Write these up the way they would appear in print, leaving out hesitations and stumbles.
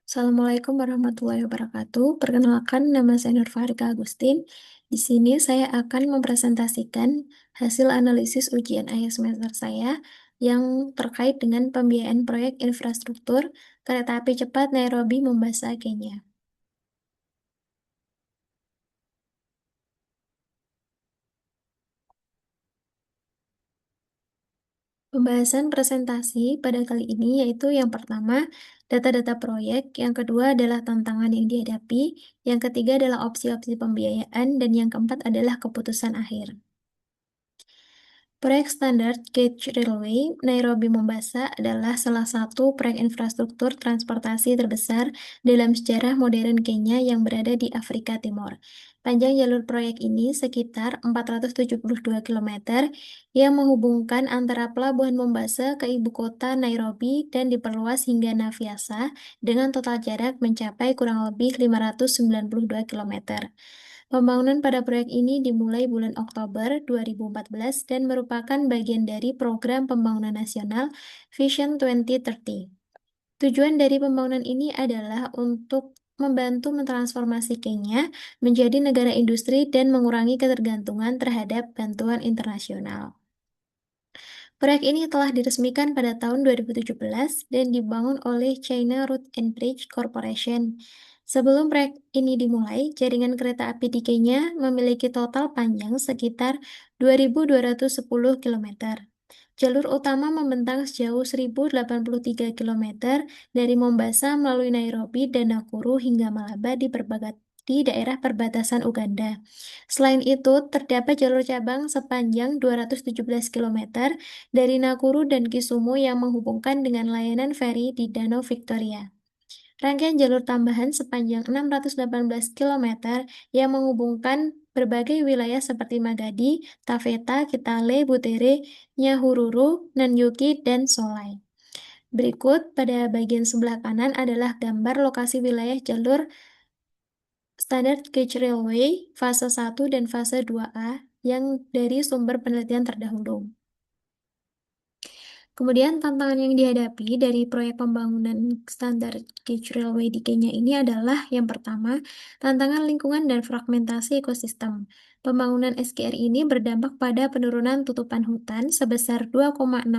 Assalamualaikum warahmatullahi wabarakatuh. Perkenalkan, nama saya Nurfarika Agustin. Di sini saya akan mempresentasikan hasil analisis ujian akhir semester saya yang terkait dengan pembiayaan proyek infrastruktur kereta api cepat Nairobi Mombasa, Kenya. Pembahasan presentasi pada kali ini yaitu yang pertama, data-data proyek, yang kedua adalah tantangan yang dihadapi, yang ketiga adalah opsi-opsi pembiayaan, dan yang keempat adalah keputusan akhir. Proyek Standard Gauge Railway Nairobi-Mombasa adalah salah satu proyek infrastruktur transportasi terbesar dalam sejarah modern Kenya yang berada di Afrika Timur. Panjang jalur proyek ini sekitar 472 km yang menghubungkan antara pelabuhan Mombasa ke ibu kota Nairobi dan diperluas hingga Naviasa dengan total jarak mencapai kurang lebih 592 km. Pembangunan pada proyek ini dimulai bulan Oktober 2014 dan merupakan bagian dari program pembangunan nasional Vision 2030. Tujuan dari pembangunan ini adalah untuk membantu mentransformasi Kenya menjadi negara industri dan mengurangi ketergantungan terhadap bantuan internasional. Proyek ini telah diresmikan pada tahun 2017 dan dibangun oleh China Road and Bridge Corporation. Sebelum proyek ini dimulai, jaringan kereta api di Kenya memiliki total panjang sekitar 2.210 km. Jalur utama membentang sejauh 1.083 km dari Mombasa melalui Nairobi dan Nakuru hingga Malaba di daerah perbatasan Uganda. Selain itu, terdapat jalur cabang sepanjang 217 km dari Nakuru dan Kisumu yang menghubungkan dengan layanan feri di Danau Victoria. Rangkaian jalur tambahan sepanjang 618 km yang menghubungkan berbagai wilayah seperti Magadi, Taveta, Kitale, Butere, Nyahururu, Nanyuki, dan Solai. Berikut pada bagian sebelah kanan adalah gambar lokasi wilayah jalur Standard Gauge Railway fase 1 dan fase 2A yang dari sumber penelitian terdahulu. Kemudian tantangan yang dihadapi dari proyek pembangunan Standard Gauge Railway di Kenya ini adalah yang pertama, tantangan lingkungan dan fragmentasi ekosistem. Pembangunan SGR ini berdampak pada penurunan tutupan hutan sebesar 2,6%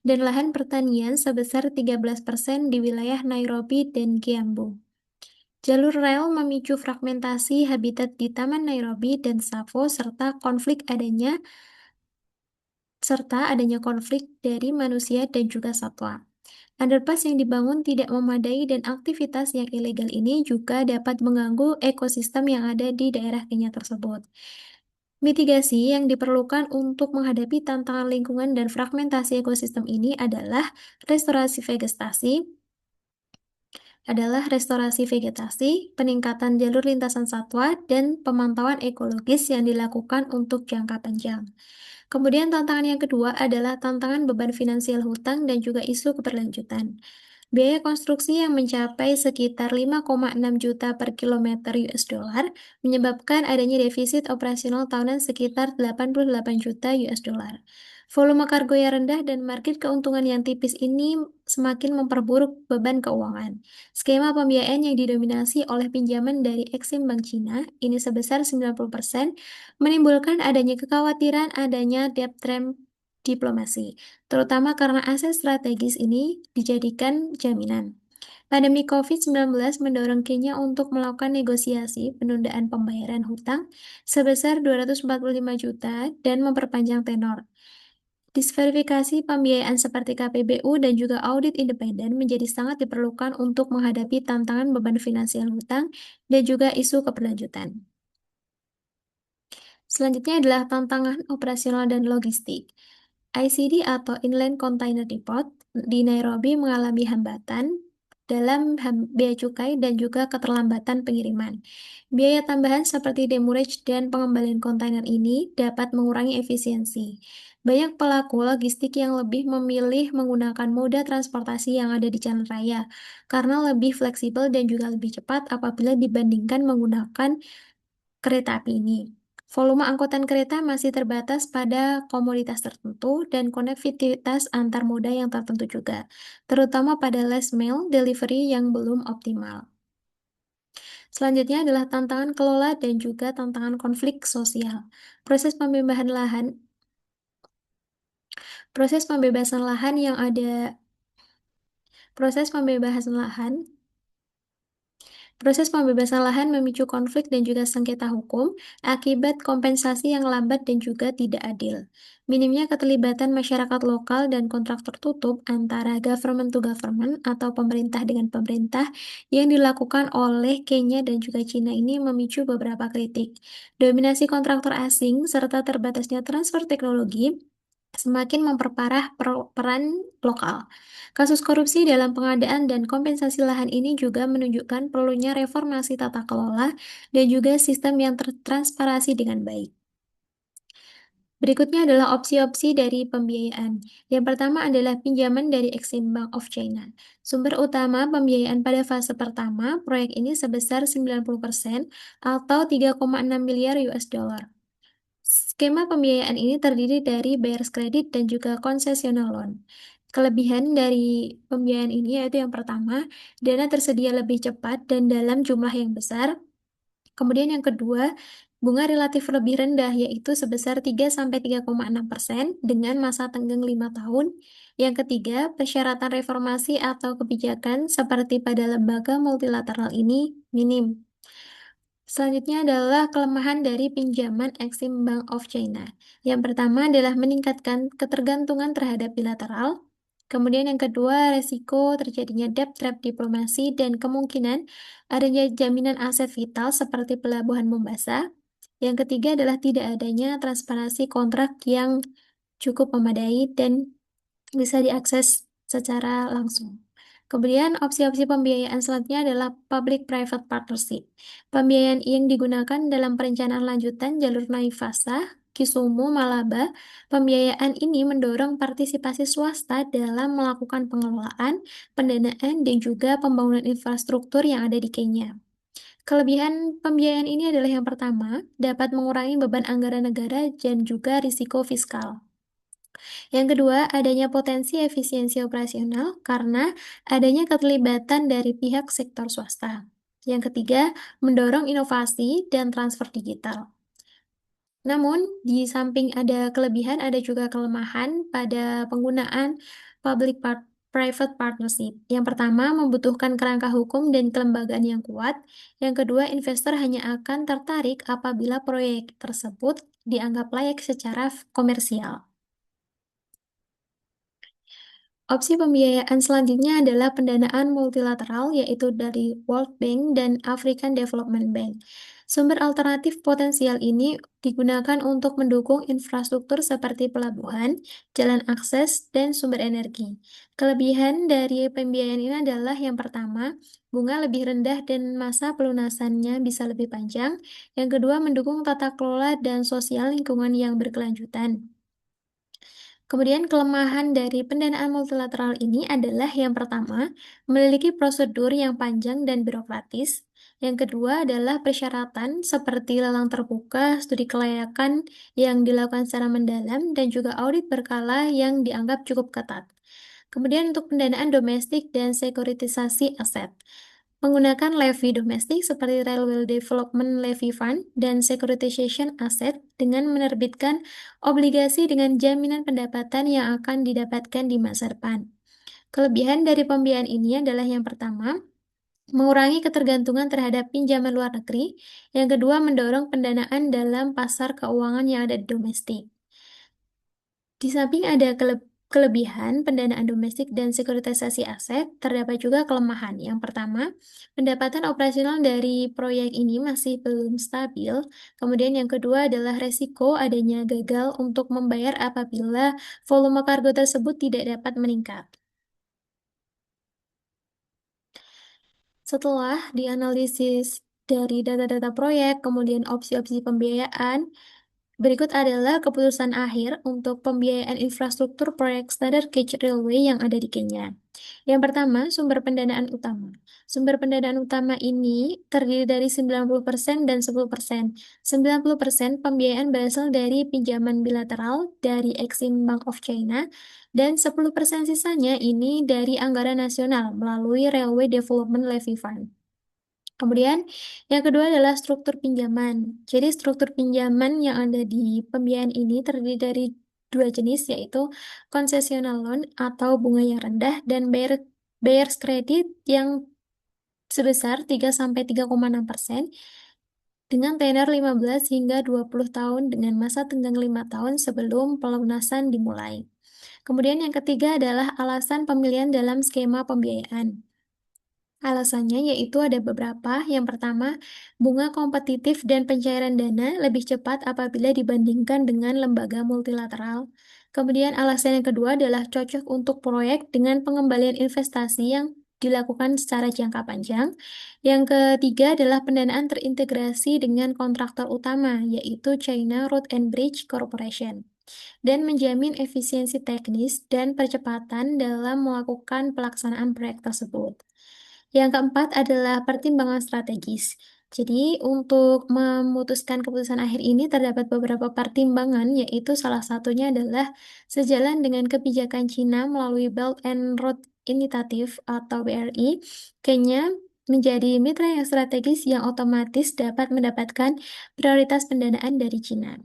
dan lahan pertanian sebesar 13% di wilayah Nairobi dan Kiambu. Jalur rel memicu fragmentasi habitat di Taman Nairobi dan Tsavo serta adanya konflik dari manusia dan juga satwa. Underpass yang dibangun tidak memadai dan aktivitas yang ilegal ini juga dapat mengganggu ekosistem yang ada di daerah Kenya tersebut. Mitigasi yang diperlukan untuk menghadapi tantangan lingkungan dan fragmentasi ekosistem ini adalah restorasi vegetasi, peningkatan jalur lintasan satwa, dan pemantauan ekologis yang dilakukan untuk jangka panjang. Kemudian tantangan yang kedua adalah tantangan beban finansial hutang dan juga isu keberlanjutan. Biaya konstruksi yang mencapai sekitar 5,6 juta per kilometer US dollar menyebabkan adanya defisit operasional tahunan sekitar 88 juta US dollar. Volume kargo yang rendah dan margin keuntungan yang tipis ini semakin memperburuk beban keuangan. Skema pembiayaan yang didominasi oleh pinjaman dari Exim Bank Cina, ini sebesar 90%, menimbulkan adanya kekhawatiran adanya debt trap diplomasi, terutama karena aset strategis ini dijadikan jaminan. Pandemi COVID-19 mendorong Kenya untuk melakukan negosiasi penundaan pembayaran hutang sebesar 245 juta dan memperpanjang tenor. Disverifikasi pembiayaan seperti KPBU dan juga audit independen menjadi sangat diperlukan untuk menghadapi tantangan beban finansial hutang dan juga isu keberlanjutan. Selanjutnya adalah tantangan operasional dan logistik. ICD atau Inland Container Depot di Nairobi mengalami hambatan dalam bea cukai dan juga keterlambatan pengiriman. Biaya tambahan seperti demurrage dan pengembalian kontainer ini dapat mengurangi efisiensi. Banyak pelaku logistik yang lebih memilih menggunakan moda transportasi yang ada di jalan raya karena lebih fleksibel dan juga lebih cepat apabila dibandingkan menggunakan kereta api ini. Volume angkutan kereta masih terbatas pada komoditas tertentu dan konektivitas antar moda yang tertentu juga, terutama pada last mile delivery yang belum optimal. Selanjutnya adalah tantangan kelola dan juga tantangan konflik sosial. Proses pembebasan lahan, proses pembebasan lahan yang ada, proses pembebasan lahan Proses pembebasan lahan memicu konflik dan juga sengketa hukum akibat kompensasi yang lambat dan juga tidak adil. Minimnya keterlibatan masyarakat lokal dan kontrak tertutup antara government to government atau pemerintah dengan pemerintah yang dilakukan oleh Kenya dan juga Cina ini memicu beberapa kritik. Dominasi kontraktor asing serta terbatasnya transfer teknologi semakin memperparah peran lokal. Kasus korupsi dalam pengadaan dan kompensasi lahan ini juga menunjukkan perlunya reformasi tata kelola dan juga sistem yang tertransparasi dengan baik. Berikutnya adalah opsi-opsi dari pembiayaan. Yang pertama adalah pinjaman dari Exim Bank of China. Sumber utama pembiayaan pada fase pertama proyek ini sebesar 90% atau 3,6 miliar US dollar. Skema pembiayaan ini terdiri dari buyer's credit dan juga concessional loan. Kelebihan dari pembiayaan ini yaitu yang pertama, dana tersedia lebih cepat dan dalam jumlah yang besar. Kemudian yang kedua, bunga relatif lebih rendah yaitu sebesar 3-3,6% dengan masa tenggang 5 tahun. Yang ketiga, persyaratan reformasi atau kebijakan seperti pada lembaga multilateral ini minim. Selanjutnya adalah kelemahan dari pinjaman Exim Bank of China. Yang pertama adalah meningkatkan ketergantungan terhadap bilateral. Kemudian yang kedua, resiko terjadinya debt trap diplomasi dan kemungkinan adanya jaminan aset vital seperti pelabuhan Mombasa. Yang ketiga adalah tidak adanya transparansi kontrak yang cukup memadai dan bisa diakses secara langsung. Kemudian opsi-opsi pembiayaan selanjutnya adalah public-private partnership. Pembiayaan yang digunakan dalam perencanaan lanjutan jalur Naivasa, Kisumu, Malaba. Pembiayaan ini mendorong partisipasi swasta dalam melakukan pengelolaan, pendanaan, dan juga pembangunan infrastruktur yang ada di Kenya. Kelebihan pembiayaan ini adalah yang pertama, dapat mengurangi beban anggaran negara dan juga risiko fiskal. Yang kedua, adanya potensi efisiensi operasional karena adanya keterlibatan dari pihak sektor swasta. Yang ketiga, mendorong inovasi dan transfer digital. Namun, di samping ada kelebihan, ada juga kelemahan pada penggunaan private partnership. Yang pertama, membutuhkan kerangka hukum dan kelembagaan yang kuat. Yang kedua, investor hanya akan tertarik apabila proyek tersebut dianggap layak secara komersial. Opsi pembiayaan selanjutnya adalah pendanaan multilateral, yaitu dari World Bank dan African Development Bank. Sumber alternatif potensial ini digunakan untuk mendukung infrastruktur seperti pelabuhan, jalan akses, dan sumber energi. Kelebihan dari pembiayaan ini adalah yang pertama, bunga lebih rendah dan masa pelunasannya bisa lebih panjang. Yang kedua, mendukung tata kelola dan sosial lingkungan yang berkelanjutan. Kemudian kelemahan dari pendanaan multilateral ini adalah yang pertama, memiliki prosedur yang panjang dan birokratis. Yang kedua adalah persyaratan seperti lelang terbuka, studi kelayakan yang dilakukan secara mendalam, dan juga audit berkala yang dianggap cukup ketat. Kemudian untuk pendanaan domestik dan sekuritisasi aset. Menggunakan levy domestik seperti Railway Development Levy Fund dan Securitization Asset dengan menerbitkan obligasi dengan jaminan pendapatan yang akan didapatkan di masa depan. Kelebihan dari pembiayaan ini adalah yang pertama, mengurangi ketergantungan terhadap pinjaman luar negeri. Yang kedua, mendorong pendanaan dalam pasar keuangan yang ada di domestik. Di samping ada kelebihan pendanaan domestik dan sekuritisasi aset, terdapat juga kelemahan. Yang pertama, pendapatan operasional dari proyek ini masih belum stabil. Kemudian yang kedua adalah resiko adanya gagal untuk membayar apabila volume kargo tersebut tidak dapat meningkat. Setelah dianalisis dari data-data proyek, kemudian opsi-opsi pembiayaan, berikut adalah keputusan akhir untuk pembiayaan infrastruktur proyek Standard Gauge Railway yang ada di Kenya. Yang pertama, sumber pendanaan utama. Sumber pendanaan utama ini terdiri dari 90% dan 10%. 90% pembiayaan berasal dari pinjaman bilateral dari Exim Bank of China, dan 10% sisanya ini dari anggaran nasional melalui Railway Development Levy Fund. Kemudian, yang kedua adalah struktur pinjaman. Jadi, struktur pinjaman yang ada di pembiayaan ini terdiri dari dua jenis, yaitu konsesional loan atau bunga yang rendah dan buyer's credit yang sebesar 3-3,6% dengan tenor 15 hingga 20 tahun dengan masa tenggang 5 tahun sebelum pelunasan dimulai. Kemudian yang ketiga adalah alasan pemilihan dalam skema pembiayaan. Alasannya yaitu ada beberapa. Yang pertama, bunga kompetitif dan pencairan dana lebih cepat apabila dibandingkan dengan lembaga multilateral. Kemudian alasan yang kedua adalah cocok untuk proyek dengan pengembalian investasi yang dilakukan secara jangka panjang. Yang ketiga adalah pendanaan terintegrasi dengan kontraktor utama, yaitu China Road and Bridge Corporation, dan menjamin efisiensi teknis dan percepatan dalam melakukan pelaksanaan proyek tersebut. Yang keempat adalah pertimbangan strategis. Jadi, untuk memutuskan keputusan akhir ini terdapat beberapa pertimbangan, yaitu salah satunya adalah sejalan dengan kebijakan Cina melalui Belt and Road Initiative atau BRI, Kenya menjadi mitra yang strategis yang otomatis dapat mendapatkan prioritas pendanaan dari Cina.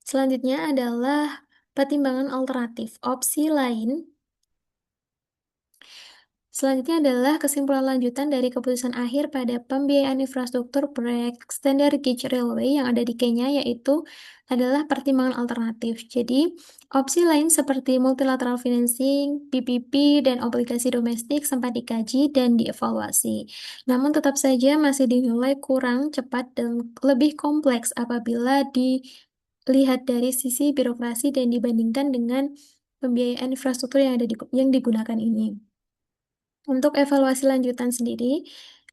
Selanjutnya adalah pertimbangan alternatif. Opsi lain Selanjutnya adalah kesimpulan lanjutan dari keputusan akhir pada pembiayaan infrastruktur proyek Standard Gauge Railway yang ada di Kenya, yaitu adalah pertimbangan alternatif. Jadi, opsi lain seperti multilateral financing, PPP, dan obligasi domestik sempat dikaji dan dievaluasi. Namun tetap saja masih dinilai kurang cepat dan lebih kompleks apabila dilihat dari sisi birokrasi dan dibandingkan dengan pembiayaan infrastruktur yang digunakan ini. Untuk evaluasi lanjutan sendiri,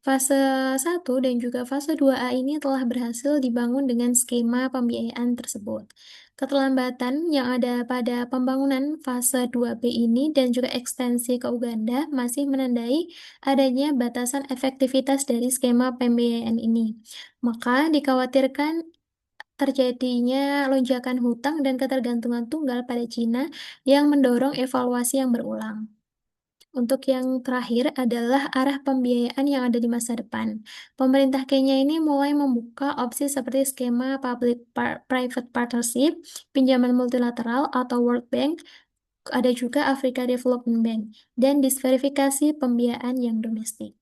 fase 1 dan juga fase 2A ini telah berhasil dibangun dengan skema pembiayaan tersebut. Keterlambatan yang ada pada pembangunan fase 2B ini dan juga ekstensi ke Uganda masih menandai adanya batasan efektivitas dari skema pembiayaan ini. Maka dikhawatirkan terjadinya lonjakan hutang dan ketergantungan tunggal pada Cina yang mendorong evaluasi yang berulang. Untuk yang terakhir adalah arah pembiayaan yang ada di masa depan. Pemerintah Kenya ini mulai membuka opsi seperti skema public-private partnership, pinjaman multilateral atau World Bank, ada juga Africa Development Bank, dan disverifikasi pembiayaan yang domestik.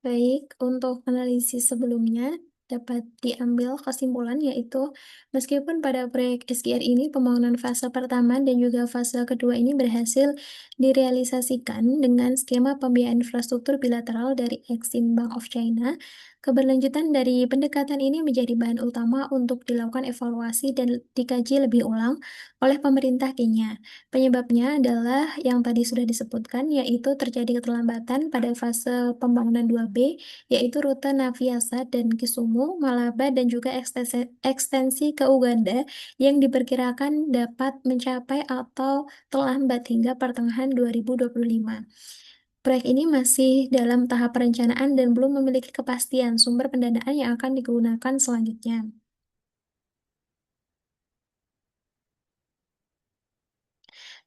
Baik, untuk analisis sebelumnya dapat diambil kesimpulan yaitu meskipun pada proyek SGR ini pembangunan fase pertama dan juga fase kedua ini berhasil direalisasikan dengan skema pembiayaan infrastruktur bilateral dari Exim Bank of China, keberlanjutan dari pendekatan ini menjadi bahan utama untuk dilakukan evaluasi dan dikaji lebih ulang oleh pemerintah Kenya. Penyebabnya adalah yang tadi sudah disebutkan, yaitu terjadi keterlambatan pada fase pembangunan 2B, yaitu rute Naviasa dan Kisumu, Malaba, dan juga ekstensi ke Uganda yang diperkirakan dapat mencapai atau terlambat hingga pertengahan 2025. Proyek ini masih dalam tahap perencanaan dan belum memiliki kepastian sumber pendanaan yang akan digunakan selanjutnya.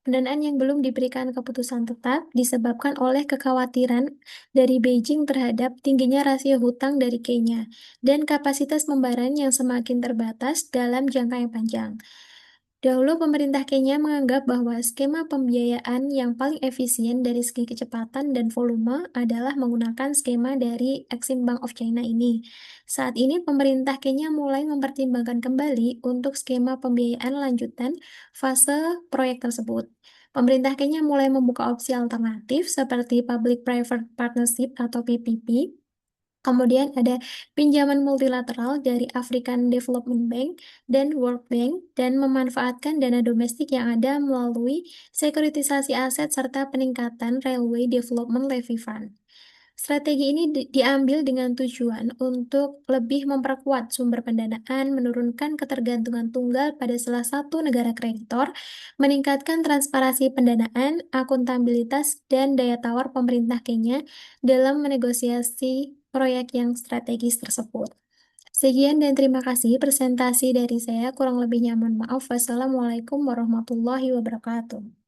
Pendanaan yang belum diberikan keputusan tetap disebabkan oleh kekhawatiran dari Beijing terhadap tingginya rasio hutang dari Kenya dan kapasitas pembayaran yang semakin terbatas dalam jangka yang panjang. Dahulu pemerintah Kenya menganggap bahwa skema pembiayaan yang paling efisien dari segi kecepatan dan volume adalah menggunakan skema dari Exim Bank of China ini. Saat ini pemerintah Kenya mulai mempertimbangkan kembali untuk skema pembiayaan lanjutan fase proyek tersebut. Pemerintah Kenya mulai membuka opsi alternatif seperti Public-Private Partnership atau PPP. Kemudian ada pinjaman multilateral dari African Development Bank dan World Bank dan memanfaatkan dana domestik yang ada melalui sekuritisasi aset serta peningkatan Railway Development Levy Fund. Strategi ini diambil dengan tujuan untuk lebih memperkuat sumber pendanaan, menurunkan ketergantungan tunggal pada salah satu negara kreditor, meningkatkan transparansi pendanaan, akuntabilitas, dan daya tawar pemerintah Kenya dalam menegosiasi proyek yang strategis tersebut. Sekian dan terima kasih presentasi dari saya, kurang lebihnya mohon maaf. Wassalamualaikum warahmatullahi wabarakatuh.